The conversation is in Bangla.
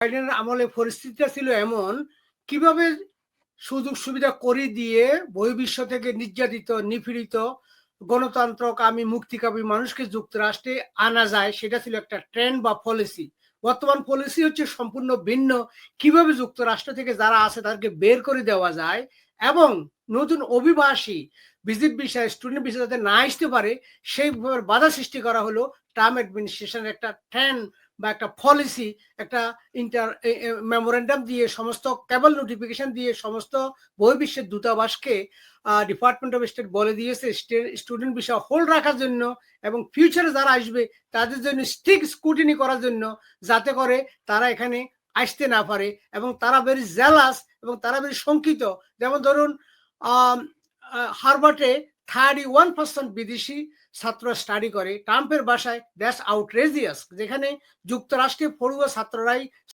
বাইডেনের আমলে পরিস্থিতিটা ছিল এমন, কিভাবে সুযোগ সুবিধা করে দিয়ে বহির্বিশ্ব থেকে নির্যাতিত, নিপীড়িত, গণতন্ত্রকামী, মুক্তিকামী মানুষকে যুক্তরাষ্ট্রে আনা যায়, সেটা ছিল একটা ট্রেন্ড বা পলিসি। বর্তমান পলিসি হচ্ছে সম্পূর্ণ ভিন্ন। কিভাবে যুক্তরাষ্ট্র থেকে যারা আছে তাদেরকে বের করে দেওয়া যায় এবং নতুন অভিবাসী ভিজিট ভিসা, স্টুডেন্ট ভিসা যাতে না আসতে পারে সেই বাধা সৃষ্টি করা হলো ট্রাম্প অ্যাডমিনিস্ট্রেশনের একটা ট্রেন্ড বা একটা পলিসি, একটা মেমোরেন্ডাম দিয়ে সমস্ত কেবল নোটিফিকেশন দিয়ে সমস্ত বহির্বিশ্বের দূতাবাসকে ডিপার্টমেন্ট অফ স্টেট বলে দিয়েছে স্টুডেন্ট বিষয় হোল্ড রাখার জন্য এবং ফিউচারে যারা আসবে তাদের জন্য স্ট্রিক্ট স্ক্রুটিনি করার জন্য, যাতে করে তারা এখানে আসতে না পারে এবং তারা ভেরি জেলাস এবং তারা ভেরি শঙ্কিত। যেমন ধরুন হারবার্টে 31% বিদেশি ছাত্র স্টাডি করে। ট্রাম্পের বাসায় দ্যাটস আউটরেজিয়াস, যেখানে যুক্তরাষ্ট্রের পড়ুয়া ছাত্ররাই